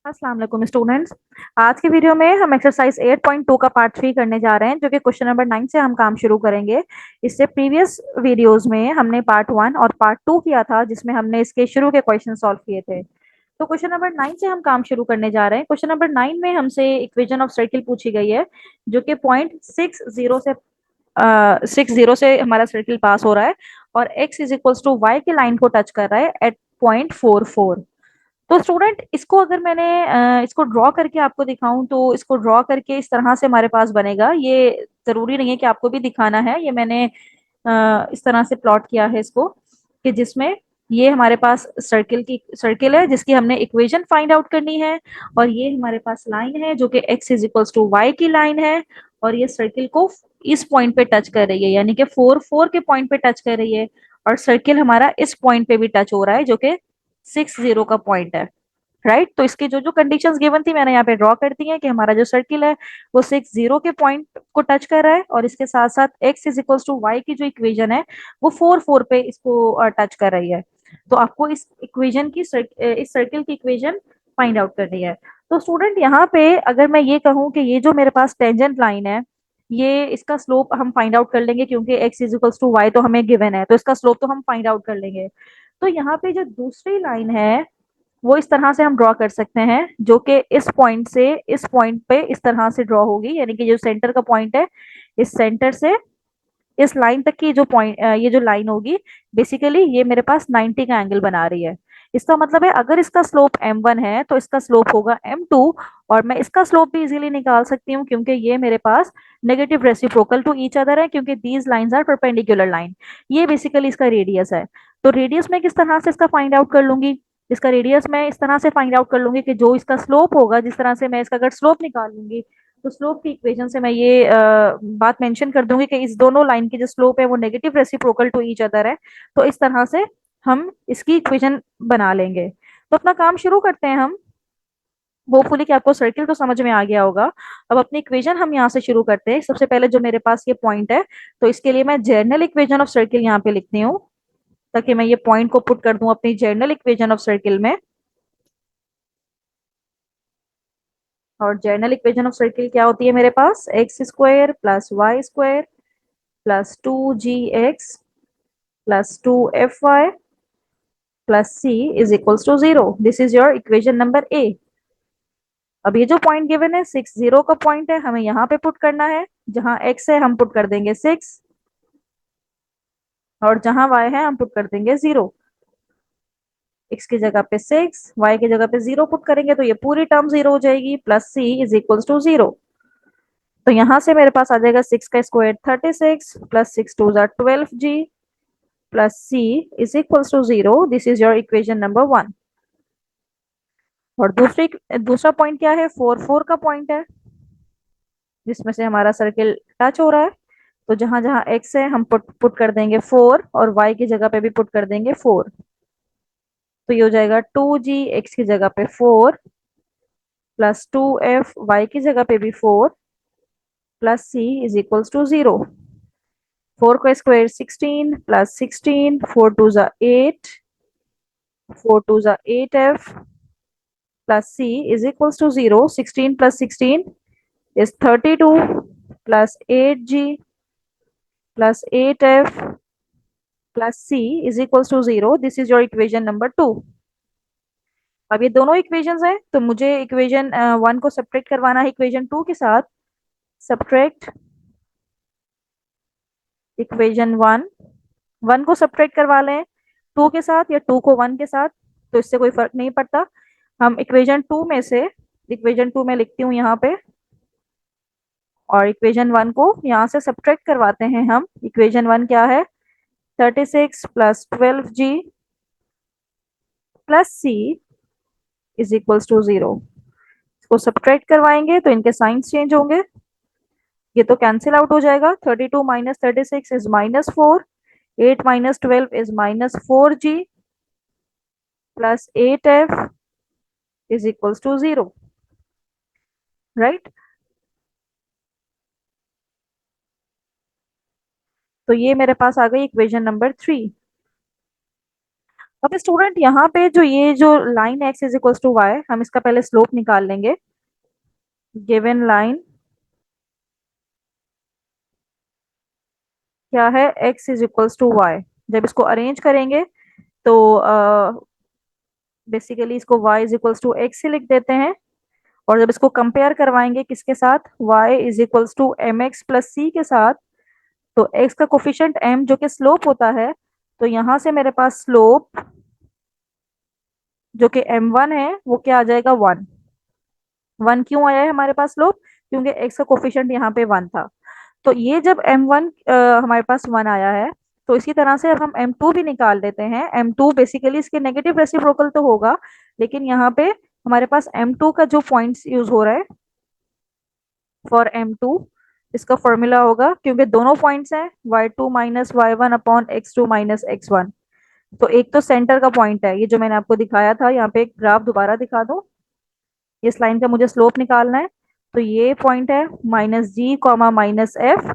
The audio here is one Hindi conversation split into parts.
अस्सलाम वालेकुम स्टूडेंट्स। आज की वीडियो में हम एक्सरसाइज 8.2 का पार्ट 3 करने जा रहे हैं, जो कि क्वेश्चन नंबर 9 से हम काम शुरू करेंगे। इससे प्रीवियस वीडियोस में हमने पार्ट 1 और पार्ट 2 किया था, जिसमें हमने इसके शुरू के क्वेश्चन सॉल्व किए थे। तो क्वेश्चन नंबर 9 से हम काम शुरू करने जा रहे हैं। क्वेश्चन नंबर 9 में हमसे इक्वेशन ऑफ सर्किल पूछी गई है, जो कि पॉइंट 6 0 से हमारा सर्किल पास हो रहा है, और x is equals to y की लाइन को टच कर रहा है एट .44। तो स्टूडेंट, इसको अगर मैंने इसको ड्रॉ करके आपको दिखाऊं, तो इसको ड्रॉ करके इस तरह से हमारे पास बनेगा। ये जरूरी नहीं है कि आपको भी दिखाना है, ये मैंने इस तरह से प्लॉट किया है इसको, कि जिसमें ये हमारे पास सर्किल है जिसकी हमने इक्वेशन फाइंड आउट करनी है, और ये हमारे पास लाइन है जो कि x is equals to y की लाइन है, और ये सर्किल को इस पॉइंट पे टच कर रही है, यानी कि 4 4 के पॉइंट पे टच कर रही है। और सर्किल हमारा इस पॉइंट पे भी टच हो रहा है, जो कि 6 0 का पॉइंट है। राइट, तो इसकी जो जो कंडीशंस गिवन थी मैंने यहाँ पे ड्रॉ कर दी है, कि हमारा जो सर्किल है वो 6 0 के पॉइंट को टच कर रहा है, और इसके साथ साथ x is equals to y की जो इक्वेशन है वो 4 4 पे इसको टच कर रही है। तो आपको इस इक्वेशन की इस सर्किल की इक्वेशन फाइंड आउट करनी है। तो स्टूडेंट, यहाँ पे अगर मैं ये कहूँ कि ये जो मेरे पास टेंजेंट लाइन है, ये इसका स्लोप हम फाइंड आउट कर लेंगे, क्योंकि x is equals to y तो हमें गिवन है, तो इसका स्लोप तो हम फाइंड आउट कर लेंगे। तो यहाँ पे जो दूसरी लाइन है वो इस तरह से हम ड्रॉ कर सकते हैं, जो कि इस पॉइंट से इस पॉइंट पे इस तरह से ड्रॉ होगी, यानी कि जो सेंटर का पॉइंट है, इस सेंटर से इस लाइन तक की जो पॉइंट, ये जो लाइन होगी, बेसिकली ये मेरे पास 90 का एंगल बना रही है। इसका मतलब है अगर इसका स्लोप m1 है तो इसका स्लोप होगा m2। और मैं इसका स्लोप भी इजीली निकाल सकती हूँ, क्योंकि ये मेरे पास negative reciprocal to each other है, क्योंकि these lines are perpendicular line. ये बेसिकली इसका रेडियस है। तो रेडियस मैं किस तरह से इसका फाइंड आउट कर लूंगी? इसका रेडियस मैं इस तरह से फाइंड आउट कर लूंगी कि जो इसका स्लोप होगा, जिस तरह से मैं इसका अगर स्लोप निकाल लूंगी, तो स्लोप की इक्वेशन से मैं ये बात मेंशन कर दूंगी कि इस दोनों लाइन की जो स्लोप है वो negative reciprocal to each other है। तो इस तरह से हम इसकी इक्वेशन बना लेंगे। तो अपना काम शुरू करते हैं हम। होपफुली कि आपको सर्किल तो समझ में आ गया होगा। अब अपनी इक्वेशन हम यहाँ से शुरू करते हैं। सबसे पहले जो मेरे पास ये पॉइंट है, तो इसके लिए मैं जर्नल इक्वेशन ऑफ सर्किल यहाँ पे लिखती हूँ, ताकि मैं ये पॉइंट को पुट कर दूं अपनी जर्नल इक्वेशन ऑफ सर्किल में। और जर्नल इक्वेशन ऑफ सर्किल क्या होती है मेरे पास? X square plus Y square plus 2gx plus 2fy plus c is equals to 0। This is your equation number A. अब ये जो पॉइंट गिवन है 6 0 का पॉइंट है, हमें यहाँ पे पुट करना है। जहां x है हम पुट कर देंगे 6, और जहां y है हम पुट कर देंगे 0। x की जगह पे 6, y की जगह पे 0 पुट करेंगे तो ये पूरी टर्म 0 हो जाएगी, plus c is equals to 0। तो यहां से मेरे पास आ जाएगा 6 का square 36 plus 6 2 12g plus c is equals to 0। This is your equation number 1। और दूसरा पॉइंट क्या है? 4 4 का पॉइंट है, जिसमें से हमारा सर्किल टच हो रहा है। तो जहां जहां x है हम पुट पुट कर देंगे 4, और y की जगह पे भी पुट कर देंगे 4। तो ये हो जाएगा 2g, x की जगह पे 4 प्लस 2f, y की जगह पे भी 4 plus c is equals to 0। 4 का स्क्वायर 16 प्लस 16, 4 2 जा 8, 4 2 जा 8f plus c is equals to 0। 16 plus 16 is 32 plus 8g plus 8f plus c is equals to 0। This is your equation number 2। अब ये दोनों इक्वेशंस हैं, तो मुझे इक्वेशन 1 को सब्ट्रैक्ट करवाना है इक्वेशन 2 के साथ। सब्ट्रैक्ट इक्वेशन 1, 1 को सब्ट्रैक्ट करवा लें 2 के साथ, या 2 को 1 के साथ, तो इससे कोई फर्क नहीं पड़ता। हम इक्वेशन 2 में से इक्वेशन 2 में लिखती हूँ यहाँ पे, और इक्वेशन 1 को यहाँ से सब्ट्रैक्ट करवाते हैं हम। इक्वेशन 1 क्या है? 36 प्लस 12g प्लस सी इज इक्वल्स टू 0। इसको सब्ट्रैक्ट करवाएंगे तो इनके साइंस चेंज होंगे, ये तो कैंसिल आउट हो जाएगा। 32 minus 36 is -4, 8 minus 12 is -4g plus 8f is equals to 0। Right, तो ये मेरे पास आ गई इक्वेशन नंबर 3। अब स्टूडेंट यहाँ पे जो ये जो line x is equals to y, हम इसका पहले स्लोप निकाल लेंगे। गिवन लाइन क्या है, x is equals to y. जब इसको अरेंज करेंगे तो बेसिकली इसको y is equals to x से लिख देते हैं। और जब इसको कंपेयर करवाएंगे किसके साथ, y is equals to m x plus c के साथ, तो x का कोफिशिएंट m जो कि स्लोप होता है, तो यहां से मेरे पास स्लोप जो कि m1 है वो क्या आ जाएगा, 1। 1 क्यों आया है हमारे पास स्लोप, क्योंकि x का कोफिशिएंट यहाँ पे 1 था। तो ये जब m1 हमारे पास 1 आया है, तो इसी तरह से अब हम m2 भी निकाल देते हैं। m2 बेसिकली इसके नेगेटिव रेसिप्रोकल तो होगा, लेकिन यहाँ पे हमारे पास m2 का जो पॉइंट्स यूज हो रहा है फॉर m2, इसका फॉर्मूला होगा, क्योंकि दोनों पॉइंट्स हैं y2 minus y one upon x2 minus x1। तो एक तो सेंटर का पॉइंट है, ये जो मैंने आपको दिखाया था, यहाँ पे एक ग्राफ दोबारा दिखा दो। इस लाइन का मुझे स्लोप निकालना है, तो ये पॉइंट है minus g comma minus F,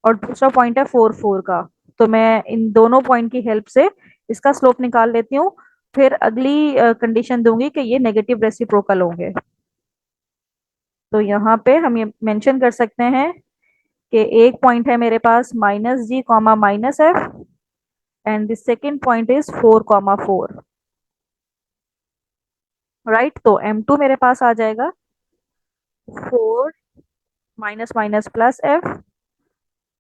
और दूसरा पॉइंट है 4 4 का। तो मैं इन दोनों पॉइंट की हेल्प से इसका स्लोप निकाल लेती हूँ। फिर अगली कंडीशन दूंगी कि ये नेगेटिव रेसिप्रोकल होंगे। तो यहाँ पे हम ये मेंशन कर सकते हैं कि एक पॉइंट है मेरे पास minus g comma minus f, and the second point is 4 4। Right, तो m2 मेरे पास आ जाएगा 4 minus minus plus f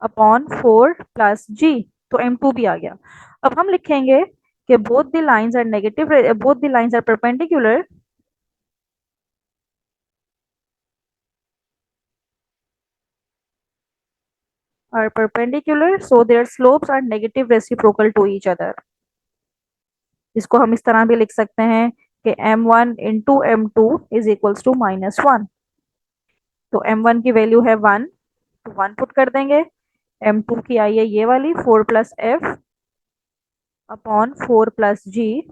upon 4 plus g. तो m2 भी आ गया। अब हम लिखेंगे कि both the lines are negative, both the lines are perpendicular, so their slopes are negative reciprocal to each other। इसको हम इस तरह भी लिख सकते हैं कि m1 into m2 is equals to -1। तो m1 की वैल्यू है 1, तो 1 पुट कर देंगे। m2 की आई है ये वाली 4 plus f upon 4 plus g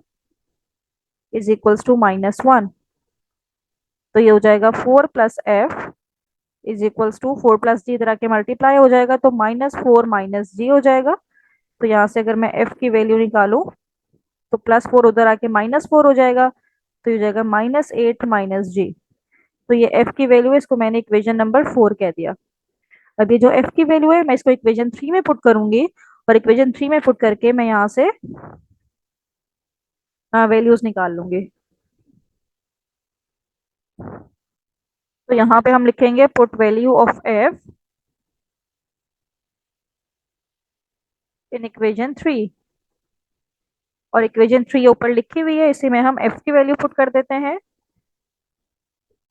is equals to -1। तो ये हो जाएगा 4 plus f is equals to 4 plus g, इधर आके मल्टीप्लाई हो जाएगा, तो -4 माइनस जी हो जाएगा। तो यहाँ से अगर मैं एफ की वैल्यू निकालूं, तो +4 उधर आके -4 हो जाएगा, तो ये हो जाएगा -8 माइनस जी। तो ये एफ की वैल्यू है, इसको मैंने इक्वेशन नंबर 4 कह दिया। अब ये जो एफ की वैल्यू है मैं इसको इक्वेशन 3 में पुट करूंगी, और इक्वेशन 3 में पुट करके मैं यहाँ से वैल्यूज निकाल लूंगी। तो यहाँ पे हम लिखेंगे put value of F in equation 3, और इक्वेशन 3 ऊपर लिखी हुई है, इसी में हम एफ की वैल्यू पुट कर देते हैं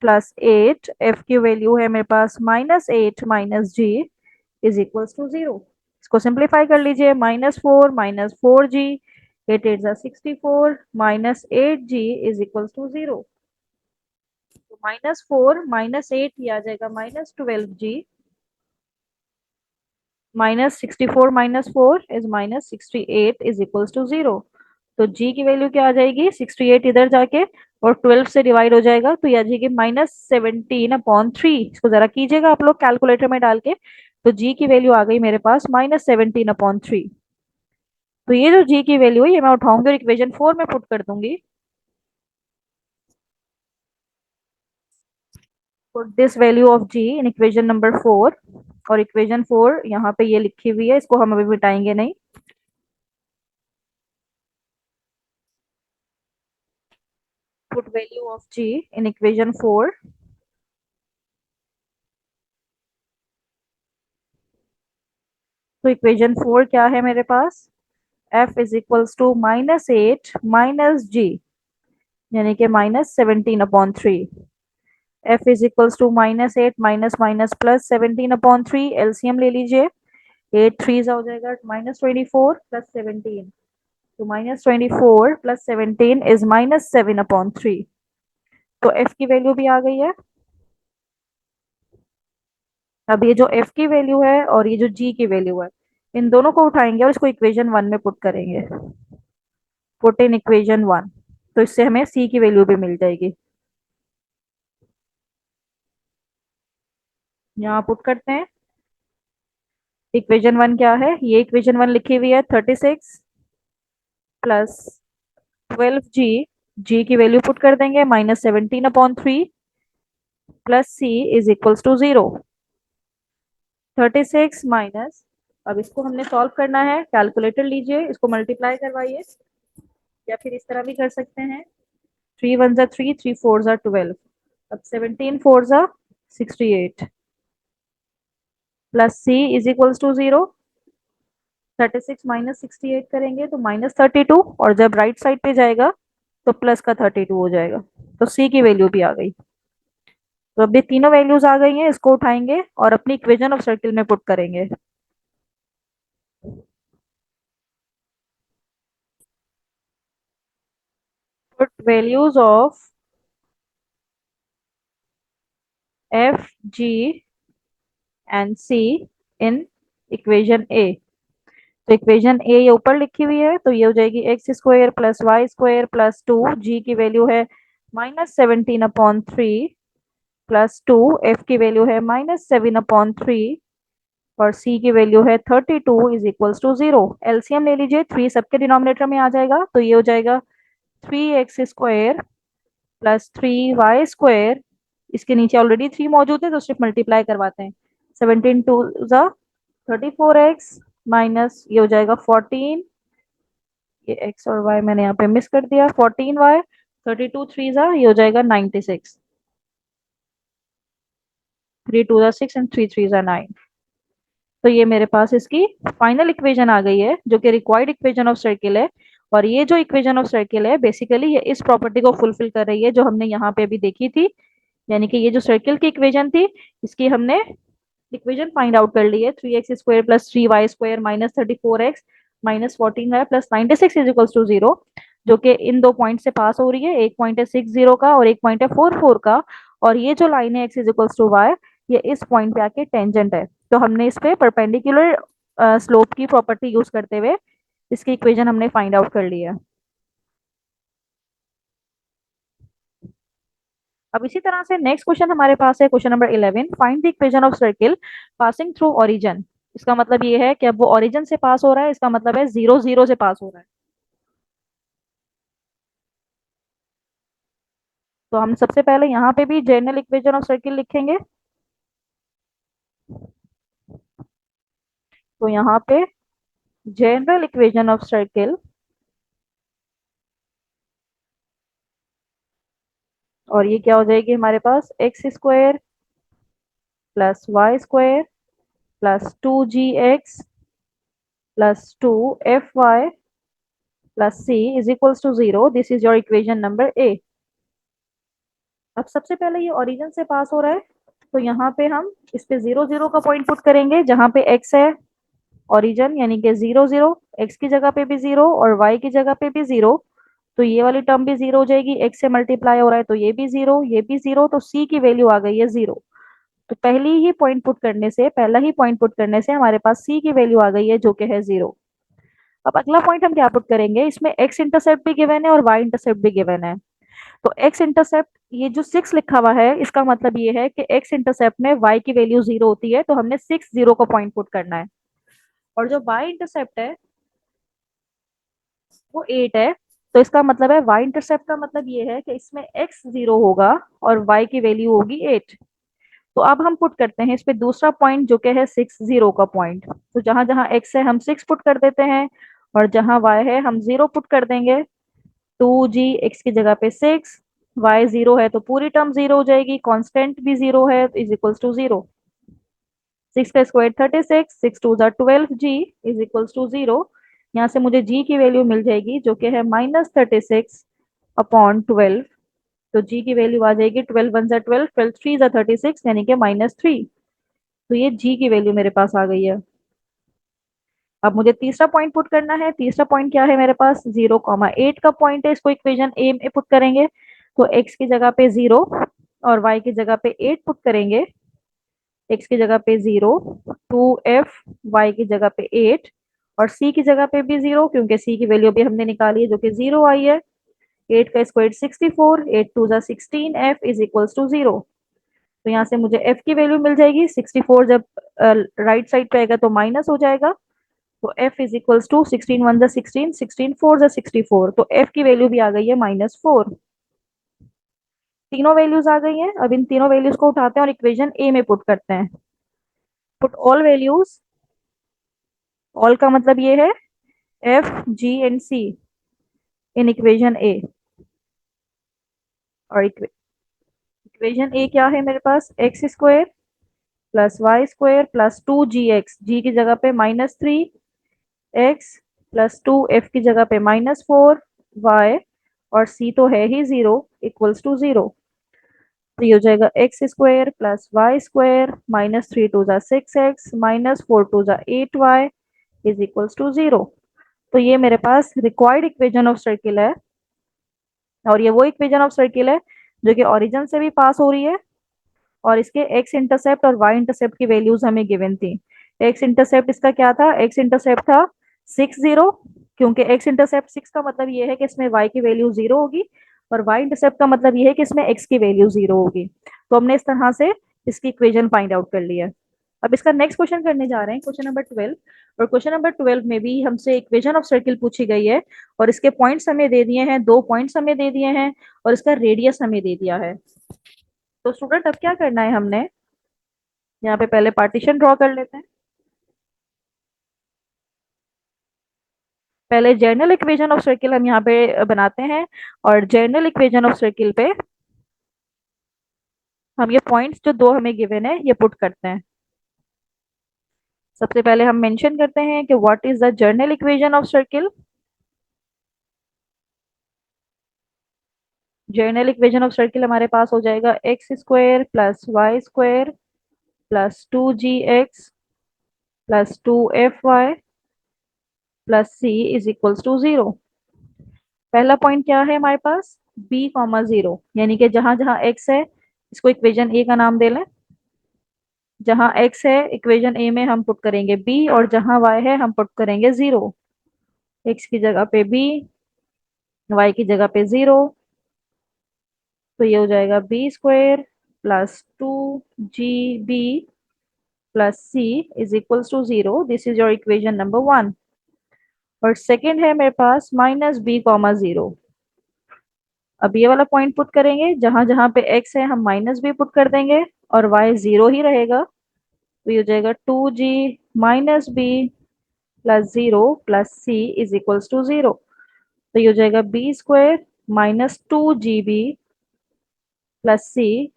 +8। एफ की वैल्यू है मेरे पास -8 minus g is equals to 0। इसको सिंप्लीफाई कर लीजिए, -4 minus 4 g, 8 8 64 minus 8 g is equals to 0। तो -4 -8 ये आ जाएगा -12 g, -64 -4 is -68 is equals to 0। तो जी की वैल्यू क्या आ जाएगी, 68 इधर जाके और 12 से डिवाइड हो जाएगा, तो ये आ जाएगी -17/3। इसको जरा कीजिएगा आप लोग कैलकुलेटर में डाल के। तो जी की वैल्यू आ गई मेरे पास -17/3। तो ये जो जी की वैल्यू है ये मैं उठाऊंगी और इक्वेशन 4 में पुट कर दूंगी। Put this value of g in equation number 4, और इक्वेशन 4 यहाँ पे ये लिखी हुई है, इसको हम अभी मिटाएंगे नहीं। Put value of g in equation 4, तो इक्वेशन 4 क्या है मेरे पास, f is equals to -8 minus g, यानी कि -17/3। F is equals to -8 minus minus +17/3, LCM ले लीजिए, 8 थ्री हो जाएगा -24 प्लस 17, तो -24 प्लस 17 इज -7/3। तो एफ की वैल्यू भी आ गई है। अब ये जो एफ की वैल्यू है और ये जो जी की वैल्यू है, इन दोनों को उठाएंगे और इसको इक्वेशन 1 में पुट करेंगे। पुट इन इक्वेशन 1, तो इससे हमें सी की वैल्यू भी मिल जाएगी। यहाँ पुट करते हैं। इक्वेशन 1 क्या है, ये इक्वेशन 1 लिखी हुई है 36 प्लस 12g, g की वैल्यू पुट कर देंगे, -17/3 plus c is equals to 0। 36 minus, अब इसको हमने सॉल्व करना है, कैलकुलेटर लीजिए, इसको मल्टीप्लाई करवाइए, या फिर इस तरह भी कर सकते हैं, 3 1 3, 3 4 12। अब 17 4 68 plus C is equals to 0। 36 minus 68 करेंगे तो -32, और जब राइट साइड पे जाएगा तो प्लस का 32 हो जाएगा, तो सी की वैल्यू भी आ गई। तो अब ये तीनों वैल्यूज आ गई हैं, इसको उठाएंगे और अपनी इक्वेशन ऑफ सर्किल में पुट करेंगे। Put values of f g and c in equation A. तो इक्वेशन ए ये ऊपर लिखी हुई है, तो ये हो जाएगी x² प्लस y² प्लस 2, जी की वैल्यू है -17/3 प्लस 2, एफ की वैल्यू है -7/3 और सी की वैल्यू है 32 इज इक्वल्स टू 0। एलसीएम ले लीजिए, 3 सबके डिनोमिनेटर में आ जाएगा, तो ये हो जाएगा 3x² प्लस 3y²। इसके नीचे ऑलरेडी 3 मौजूद है तो सिर्फ मल्टीप्लाई करवाते हैं, 17 2 34x माइनस ये हो जाएगा 14, ये x और y मैंने यहाँ पे मिस कर दिया, 14y, 32 3 ये हो जाएगा 96, 3 2 6 एंड 3 3 9। तो ये मेरे पास इसकी फाइनल इक्वेशन आ गई है, जो कि रिक्वायर्ड इक्वेशन ऑफ सर्किल है। और ये जो इक्वेशन ऑफ सर्किल है बेसिकली ये इस प्रॉपर्टी को फुलफिल कर रही है जो हमने यहाँ पे अभी देखी थी, यानी कि ये जो सर्किल की इक्वेशन थी इसकी हमने इक्वेशन फाइंड आउट कर ली है, 3x² plus 3y² minus 34x minus 14y plus 96 is equals to 0, जो कि इन दो पॉइंट से पास हो रही है, एक पॉइंट है 60 का और एक पॉइंट है 44 का, और ये जो लाइन है x is equals to y, ये इस पॉइंट पे आके टेंजेंट है। तो हमने इस पे परपेंडिकुलर स्लोप की प्रॉपर्टी यूज करते हुए इसकी इक्वेशन हमने फाइंड आउट कर ली है। अब इसी तरह से नेक्स्ट क्वेश्चन हमारे पास है, question number 11, find the equation of circle passing through origin. इसका मतलब ये है कि अब वो ओरिजिन से पास हो रहा है, इसका मतलब है 0 0 से पास हो रहा है। तो हम सबसे पहले यहाँ पे भी जनरल इक्वेशन ऑफ सर्किल लिखेंगे, तो यहाँ पे जनरल इक्वेशन ऑफ सर्किल, और ये क्या हो जाएगी हमारे पास, x² plus y² plus 2gx plus 2fy plus c is equals to 0। This is your equation number A. अब सबसे पहले ये ओरिजिन से पास हो रहा है, तो यहाँ पे हम इस पे 0 0 का पॉइंट पुट करेंगे, जहाँ पे x है ओरिजिन, यानी कि 0 0, x की जगह पे भी 0 और y की जगह पे भी 0, तो ये वाली टर्म भी 0 हो जाएगी, x से मल्टीप्लाई हो रहा है तो ये भी 0 ये भी 0, तो c की वैल्यू आ गई है 0। तो पहली ही पॉइंट पुट करने से, पहला ही पॉइंट पुट करने से हमारे पास c की वैल्यू आ गई है जो कि है 0। अब अगला पॉइंट हम क्या पुट करेंगे, इसमें x इंटरसेप्ट भी गिवन है और y इंटरसेप्ट भी गिवन है। तो x इंटरसेप्ट ये जो 6 लिखा हुआ है, इसका मतलब ये है कि x इंटरसेप्ट में y की वैल्यू 0 होती है, तो हमने 6 0 का पॉइंट पुट करना है। और जो y इंटरसेप्ट है वो 8 है, तो इसका मतलब है y इंटरसेप्ट का मतलब ये है कि इसमें x 0 होगा और y की वैल्यू होगी 8। तो अब हम पुट करते हैं इस पे दूसरा पॉइंट जो कि है 6 0 का पॉइंट, तो जहां जहां x है हम 6 पुट कर देते हैं और जहां y है हम 0 पुट कर देंगे। 2g, x की जगह पे 6, y 0 है तो पूरी टर्म 0 हो जाएगी, कांस्टेंट भी 0 है इज इक्वल्स टू 0। 6 का square 36, 6 2 12 g is equals to 0। यहाँ से मुझे g की वैल्यू मिल जाएगी जो कि है -36/12। तो g की वैल्यू आ जाएगी 12 1 12, 12 3 36, यानी कि -3। तो ये g की वैल्यू मेरे पास आ गई है। अब मुझे तीसरा पॉइंट पुट करना है, तीसरा पॉइंट क्या है मेरे पास, 0,8 का पॉइंट है, इसको इक्वेशन ए में पुट करेंगे, तो x की जगह पे 0 और y की जगह पे 8 पुट करेंगे, x की जगह पे 0, 2f, y की जगह पे 8 और c की जगह पे भी 0, क्योंकि c की वैल्यू भी हमने निकाली है जो कि 0 आई है। 8 का square 64, 8 2 16, f is equals to 0। तो यहाँ से मुझे f की वैल्यू मिल जाएगी 64, जब राइट साइड पे आएगा तो माइनस हो जाएगा, तो f इज इक्वल्स टू 16 1 16, 16 4 64, तो f की वैल्यू भी आ गई है -4। तीनों वैल्यूज आ गई हैं। अब इन तीनों वैल्यूज को उठाते हैं और इक्वेशन ए में पुट करते हैं। पुट ऑल वैल्यूज, ऑल का मतलब ये है f g and c in equation A. और इक्वेशन ए क्या है मेरे पास, x square plus Y square plus 2gx, G की जगह पे -3x प्लस 2, f की जगह पे -4y, और c तो है ही 0, इक्वल्स टू 0। तो ये हो जाएगा x square plus Y square -3 2 6x -4 2 8y is equals to 0। तो ये मेरे पास रिक्वायर्ड इक्वेशन ऑफ सर्किल है। और ये वो इक्वेशन ऑफ सर्किल है जो कि ओरिजिन से भी पास हो रही है, और इसके एक्स इंटरसेप्ट और वाई इंटरसेप्ट की वैल्यूज हमें गिवन थी। एक्स इंटरसेप्ट इसका क्या था, एक्स इंटरसेप्ट था 6 0, क्योंकि एक्स इंटरसेप्ट 6 का मतलब ये है कि इसमें वाई की वैल्यू 0 होगी, और वाई इंटरसेप्ट का मतलब ये है कि इसमें एक्स की वैल्यू 0 होगी। तो हमने इस तरह से इसकी इक्वेशन फाइंड आउट कर ली है। अब इसका नेक्स्ट क्वेश्चन करने जा रहे हैं, क्वेश्चन नंबर 12। और क्वेश्चन नंबर 12 में भी हमसे इक्वेशन ऑफ सर्किल पूछी गई है, और इसके पॉइंट्स हमें दे दिए हैं, 2 पॉइंट्स हमें दे दिए हैं, और इसका रेडियस हमें दे दिया है। तो स्टूडेंट अब क्या करना है, हमने यहाँ पे पहले पार्टीशन ड्रॉ कर लेते हैं। पहले जनरल इक्वेशन ऑफ सर्किल हम यहाँ पे बनाते हैं, और जनरल इक्वेशन ऑफ सर्किल पे हम ये पॉइंट्स जो दो हमें गिवन है ये पुट करते हैं। सबसे पहले हम मेंशन करते हैं कि what is the general equation of circle. General equation of circle हमारे पास हो जाएगा x square plus Y square plus 2gx plus 2fy plus c is equals to 0। पहला पॉइंट क्या है हमारे पास, b, 0, यानी कि जहां जहां x है इसको इक्वेशन ए का नाम दे लें। जहां x है इक्वेशन ए में हम पुट करेंगे b, और जहां y है हम पुट करेंगे 0। x की जगह पे b, y की जगह पे 0। तो ये हो जाएगा b square plus 2gb plus C is equals to 0। This is your equation number 1। और सेकंड है मेरे पास -b, 0। अब ये वाला पॉइंट पुट करेंगे, जहां जहां पे x है हम -b पुट कर देंगे, और y 0 ही रहेगा। तो ये हो जाएगा 2g-b plus 0 plus C is equals to 0। तो ये हो जाएगा b square -2gb plus C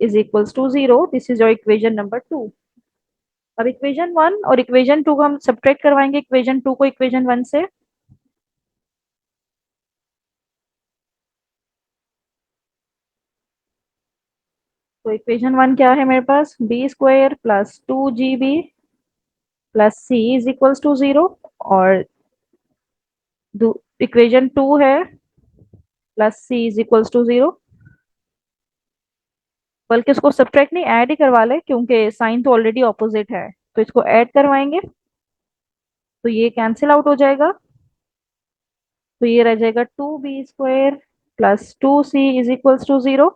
is equals to 0। This is your equation number 2। अब इक्वेशन 1 और इक्वेशन 2 को हम सब्ट्रैक्ट करवाएंगे, इक्वेशन 2 को इक्वेशन 1 से। तो इक्वेशन 1 क्या है मेरे पास, b square plus 2gb plus C is equals to 0। और इक्वेशन 2 है plus C is equals to 0। बल्कि उसको सब्ट्रैक्ट नहीं, ऐड ही करवा ले, क्योंकि साइन तो ऑलरेडी ऑपोजिट है। तो इसको ऐड करवाएंगे तो ये कैंसिल आउट हो जाएगा। तो ये रह जाएगा 2b² plus 2c is equals to 0।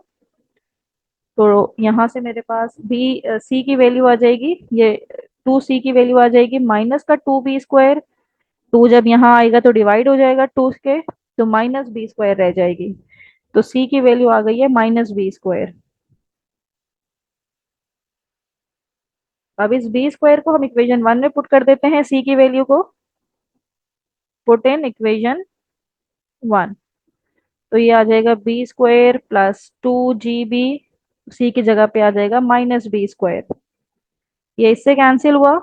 तो यहाँ से मेरे पास बी सी की वैल्यू आ जाएगी, ये 2c की वैल्यू आ जाएगी -2b²। 2 जब यहाँ आएगा तो डिवाइड हो जाएगा 2 के, तो -b² रह जाएगी। तो c की वैल्यू आ गई है -b²। अब इस b² को हम इक्वेशन 1 में पुट कर देते हैं, c की वैल्यू को पुट इन इक्वेशन 1। तो ये आ जाएगा b² प्लस 2gb, सी की जगह पे आ जाएगा -b²। ये इससे कैंसिल हुआ,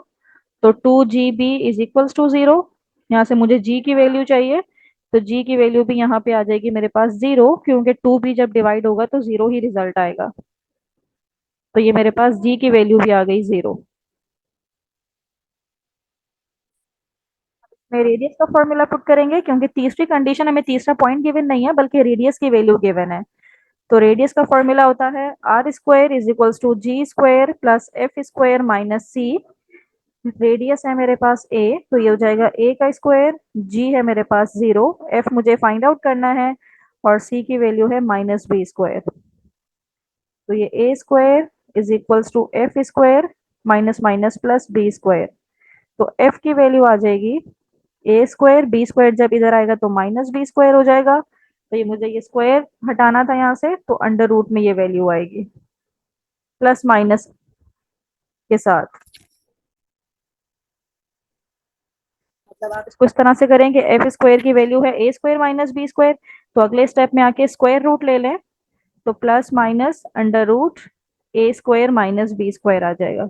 तो 2gb इज इक्वल्स टू 0। यहाँ से मुझे g की वैल्यू चाहिए, तो g की वैल्यू भी यहाँ पे आ जाएगी मेरे पास 0, क्योंकि 2b जब डिवाइड होगा तो 0 ही रिजल्ट आएगा। तो ये मेरे पास g की वैल्यू भी आ गई 0। मैं रेडियस का फॉर्मूला पुट करेंगे, क्योंकि तीसरी कंडीशन हमें तीसरा पॉइंट गिवन नहीं है बल्कि रेडियस की वैल्यू गिवन है। तो रेडियस का फॉर्मूला होता है r² is equals to g² plus f² minus c। Radius है मेरे पास a, तो ये हो जाएगा a का स्क्वायर, g है मेरे पास 0, f मुझे फाइंड आउट करना है, और c की वैल्यू है -b²। तो ये a² is equals to f² minus minus plus b²। तो एफ की वैल्यू आ जाएगी ए स्क्वायर, बी स्क्वायर जब इधर आएगा तो माइनस बी स्क्वायर हो जाएगा, तो ये मुझे ये स्क्वायर हटाना था यहाँ से, तो अंडर रूट में ये वैल्यू आएगी प्लस माइनस के साथ। मतलब आप इसको इस तरह से करें कि एफ स्क्वायर की वैल्यू है ए स्क्वायर माइनस बी स्क्वायर, तो अगले स्टेप में आके स्क्वायर रूट ले लें, तो प्लस माइनस अंडर रूट ए स्क्वायर माइनस बी स्क्वायर आ जाएगा।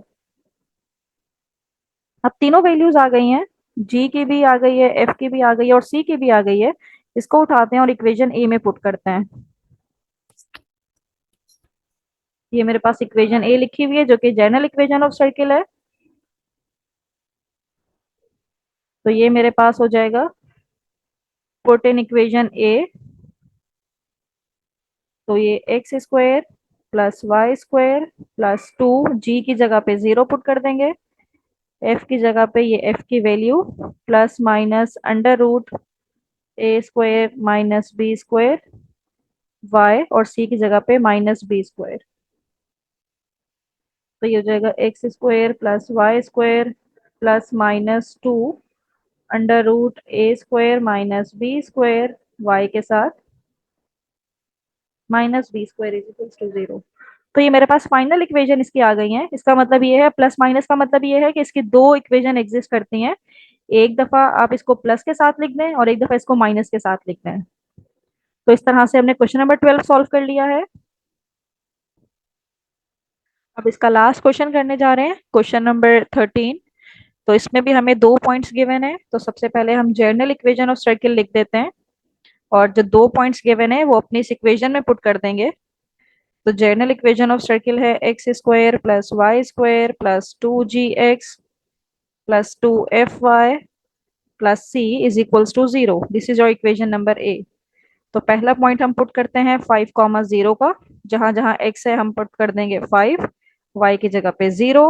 अब तीनों वैल्यूज आ गई हैं, जी की भी आ गई है, एफ की भी आ गई है और सी की भी आ गई है। इसको उठाते हैं और इक्वेशन ए में पुट करते हैं। ये मेरे पास इक्वेशन ए लिखी हुई है जो कि जनरल इक्वेशन ऑफ सर्किल है। तो ये मेरे पास हो जाएगा पुट इन इक्वेशन ए, तो ये x square plus Y square plus 2, जी की जगह पे 0 पुट कर देंगे, एफ की जगह पे ये एफ की value plus minus under root ए square minus B square Y, और सी की जगह पे माइनस बी स्क्वायर। तो ये हो जाएगा x square plus Y square plus minus 2 under root ए square minus B square y के साथ minus B square is equals to 0। तो ये मेरे पास फाइनल इक्वेशन इसकी आ गई है। इसका मतलब ये है, प्लस माइनस का मतलब ये है कि इसकी दो इक्वेशन एग्जिस्ट करती हैं। एक दफा आप इसको प्लस के साथ लिख दें और एक दफा इसको माइनस के साथ लिख दें। तो इस तरह से हमने क्वेश्चन नंबर 12 सॉल्व कर लिया है। अब इसका लास्ट क्वेश्चन करने जा रहे हैं, क्वेश्चन नंबर 13। तो इसमें भी हमें दो पॉइंट्स गिवन है, तो सबसे पहले हम जनरल इक्वेशन ऑफ सर्किल लिख देते हैं और जो दो पॉइंट्स गिवन है वो अपनी इस इक्वेशन में पुट कर देंगे। तो जनरल इक्वेशन ऑफ सर्किल है x square plus Y square plus 2gx plus 2fy plus C is equals to 0। This is your equation number A. तो पहला पॉइंट हम पुट करते हैं 5,0 का, जहां जहां x है हम पुट कर देंगे 5, y की जगह पे 0,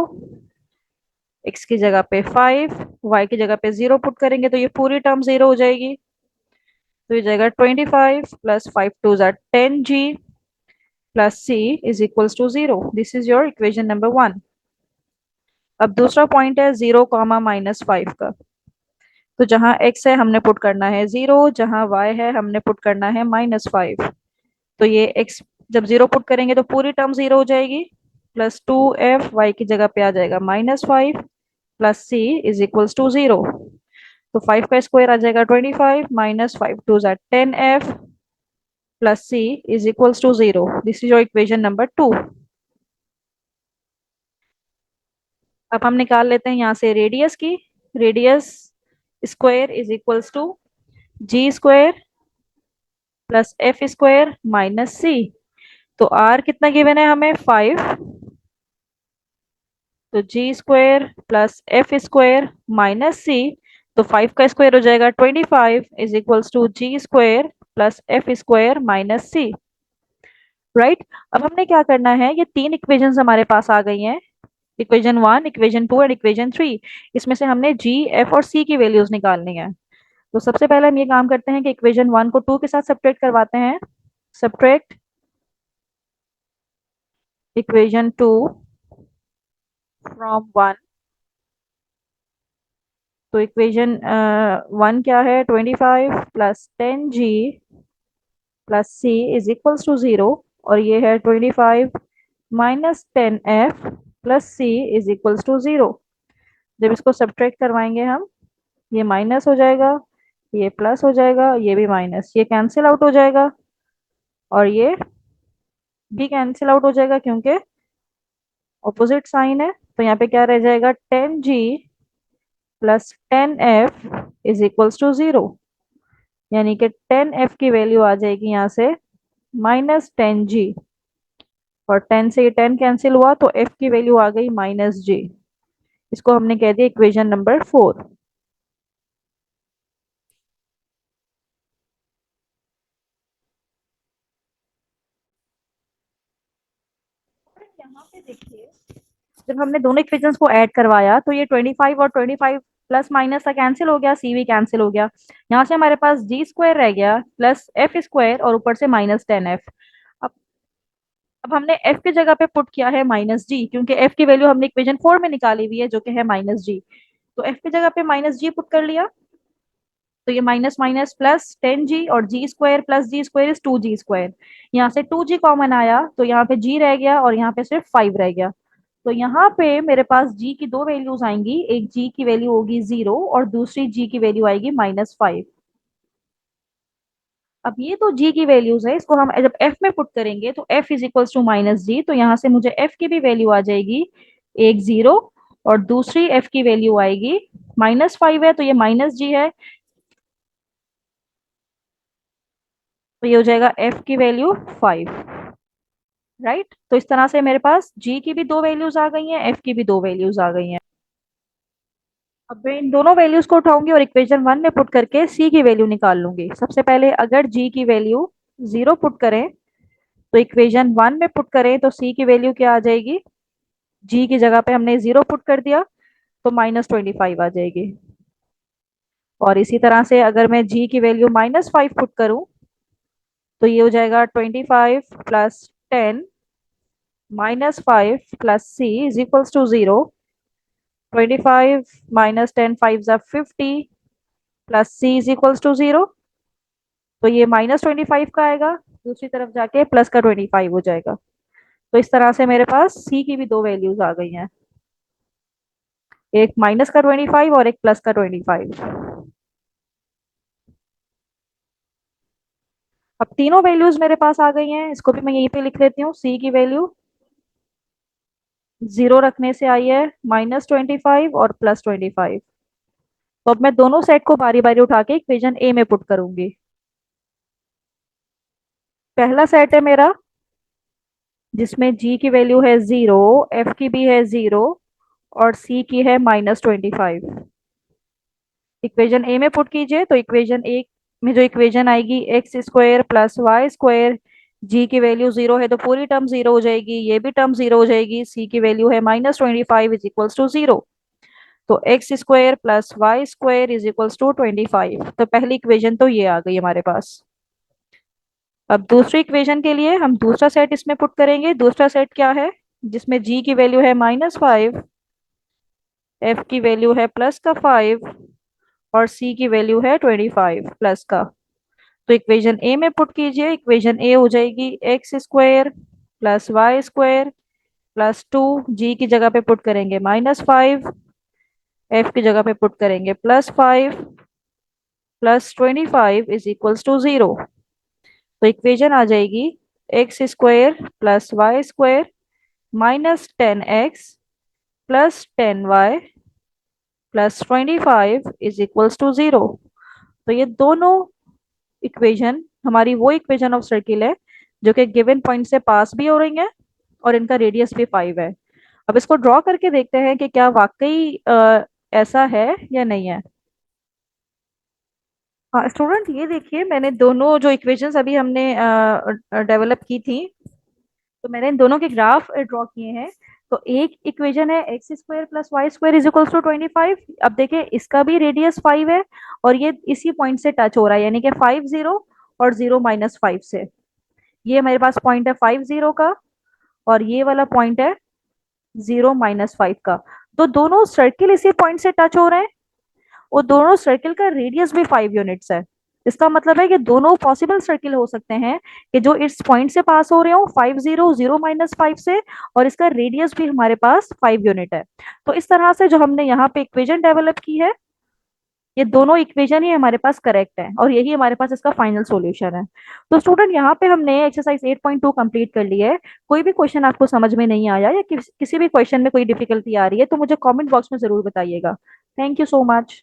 x की जगह पे 5, y की जगह पे 0 पुट करेंगे तो ये पूरी टर्म 0 हो जाएगी। तो ये जाएगा 25 प्लस 5 टू जार 10g plus c is equals to 0। This is your equation number 1। अब दूसरा पॉइंट है 0 कॉमा माइनस 5 का। तो जहां x है हमने पुट करना है 0, जहां y है हमने पुट करना है -5। तो ये x जब 0 पुट करेंगे तो पूरी टर्म 0 हो जाएगी, प्लस 2f y की जगह पे आ जाएगा -5 plus c is equals to 0। तो 5 का स्क्वायर आ जाएगा 25 माइनस 5 टू जार 10f plus c is equals to 0। This is your equation number 2। अब हम निकाल लेते हैं यहाँ से रेडियस की। Radius square is equals to g square plus f square minus c. तो आर कितना गिवन है हमें 5, तो g square plus f square minus c. तो 5 का स्क्वायर हो जाएगा 25 is equals to g square plus f square minus c. Right. अब हमने क्या करना है, ये तीन इक्वेशंस हमारे पास आ गई हैं, इक्वेशन 1, इक्वेशन 2 एंड इक्वेशन 3। इसमें से हमने जी, एफ और सी की वैल्यूज निकालनी है। तो सबसे पहले हम ये काम करते हैं कि इक्वेशन 1 को 2 के साथ सब्ट्रैक्ट करवाते हैं। Subtract equation 2 from 1। तो इक्वेशन 1 क्या है, 25 plus 10g plus C is equals to 0, और ये है 25 minus 10f plus C is equals to 0। जब इसको सब्ट्रैक्ट करवाएंगे हम, ये माइनस हो जाएगा, ये प्लस हो जाएगा, ये भी माइनस, ये कैंसिल आउट हो जाएगा और ये भी कैंसिल आउट हो जाएगा क्योंकि ऑपोजिट साइन है। तो यहाँ पे क्या रह जाएगा, 10g plus 10f is equals to 0, यानी कि 10f की वैल्यू आ जाएगी यहाँ से -10g, और 10 से ये 10 कैंसिल हुआ तो f की वैल्यू आ गई -g। इसको हमने कह दिया इक्वेशन नंबर 4। यहाँ पे देखिए, जब हमने दोनों इक्वेशंस को ऐड करवाया तो ये 25 और 25 प्लस माइनस का कैंसिल हो गया, सी भी कैंसिल हो गया। यहाँ से हमारे पास जी स्क्वायर रह गया प्लस एफ स्क्वायर और ऊपर से -10f। अब अब हमने f की जगह पे पुट किया है -g, क्योंकि f की वैल्यू हमने इक्वेशन 4 में निकाली हुई है जो कि है -g। तो एफ की जगह पे माइनस जी पुट कर लिया, तो ये माइनस माइनस प्लस 10g और g square plus g square is 2g square. यहाँ से 2g कॉमन आया तो यहाँ पे g रह गया और यहाँ पे सिर्फ 5 रह गया। तो यहाँ पे मेरे पास g की दो वैल्यूज आएंगी, एक g की वैल्यू होगी 0 और दूसरी g की वैल्यू आएगी -5। अब ये तो g की वैल्यूज है, इसको हम जब f में पुट करेंगे तो f is equals to -g, तो यहाँ से मुझे f की भी वैल्यू आ जाएगी, एक 0 और दूसरी f की वैल्यू आएगी -5 है तो ये -g है, तो ये हो जाएगा f की वैल्यू 5। राइट, तो इस तरह से मेरे पास g की भी दो वैल्यूज आ गई हैं, f की भी दो वैल्यूज आ गई हैं। अब मैं इन दोनों वैल्यूज को उठाऊंगी और इक्वेशन 1 में पुट करके c की वैल्यू निकाल लूंगी। सबसे पहले अगर g की वैल्यू 0 पुट करें तो इक्वेशन 1 में पुट करें तो c की वैल्यू क्या आ जाएगी, g की जगह पे हमने 0 पुट कर दिया तो -25 आ जाएगी। और इसी तरह से अगर मैं g की वैल्यू -5 पुट करूं तो ये हो जाएगा 25 plus 10 -5 plus c is equals to 0। 25 minus 10 5 ज़ा 50 plus c is equals to 0। तो ये -25 का आएगा, दूसरी तरफ जाके प्लस का 25 हो जाएगा। तो इस तरह से मेरे पास c की भी दो वैल्यूज आ गई हैं, एक माइनस का 25 और एक प्लस का 25। अब तीनों वैल्यूज मेरे पास आ गई हैं, इसको भी मैं यहीं पे लिख लेती हूँ। c की वैल्यू 0 रखने से आई है -25 और +25। तो अब मैं दोनों सेट को बारी बारी उठा के इक्वेशन ए में पुट करूंगी। पहला सेट है मेरा जिसमें g की वैल्यू है 0, f की भी है 0 और c की है -25। इक्वेशन ए में पुट कीजिए तो इक्वेशन ए में जो इक्वेशन आएगी X square plus Y square, G की वैल्यू 0 है तो पूरी टर्म 0 हो जाएगी, ये भी टर्म 0 हो जाएगी, सी की वैल्यू है -25 इज इक्वल्स टू 0। तो x square plus Y square is equals to 25। तो पहली इक्वेशन तो ये आ गई हमारे पास। अब दूसरी इक्वेशन के लिए हम दूसरा सेट इसमें पुट करेंगे। दूसरा सेट क्या है, जिसमें g की वैल्यू है -5, f की वैल्यू है प्लस का 5 और c की वैल्यू है 25 प्लस का। तो इक्वेशन ए में पुट कीजिए, इक्वेशन ए हो जाएगी x square plus Y square +2, जी की जगह पे पुट करेंगे -5, एफ की जगह पे पुट करेंगे +5 प्लस 25 इज इक्वल्स टू 0। तो इक्वेशन आ जाएगी x square plus Y square -10x plus 10y plus 25 is equals to 0। तो ये दोनों इक्वेशन हमारी वो इक्वेशन ऑफ सर्किल है जो कि गिवन पॉइंट से पास भी हो रही है और इनका रेडियस भी 5 है। अब इसको ड्रॉ करके देखते हैं कि क्या वाकई ऐसा है या नहीं है। हाँ स्टूडेंट, ये देखिए मैंने दोनों जो इक्वेशंस अभी हमने डेवलप की थी, तो मैंने इन दोनों के ग्राफ ड्रॉ किए हैं। तो एक इक्वेशन है x square plus Y square is equals to 25। अब देखिए इसका भी रेडियस 5 है और ये इसी पॉइंट से टच हो रहा है, यानी कि 5 0 और 0 -5 से। ये मेरे पास पॉइंट है 5 0 का और ये वाला पॉइंट है 0 -5 का। तो दोनों सर्किल इसी पॉइंट से टच हो रहे हैं और दोनों सर्किल का रेडियस भी 5 यूनिट्स है। इसका मतलब है कि दोनों पॉसिबल सर्किल हो सकते हैं कि जो इस पॉइंट से पास हो रहे हो 5 0 0 -5 से, और इसका रेडियस भी हमारे पास 5 यूनिट है। तो इस तरह से जो हमने यहाँ पे इक्वेशन डेवलप की है, ये दोनों इक्वेशन ही हमारे पास करेक्ट है और यही हमारे पास इसका फाइनल सॉल्यूशन है। तो स्टूडेंट यहाँ पे हमने एक्सरसाइज 8.2 कंप्लीट कर ली है। कोई भी क्वेश्चन आपको समझ में नहीं आया या किसी भी क्वेश्चन में कोई डिफिकल्टी आ रही है तो मुझे कमेंट बॉक्स में जरूर बताइएगा। Thank you so much.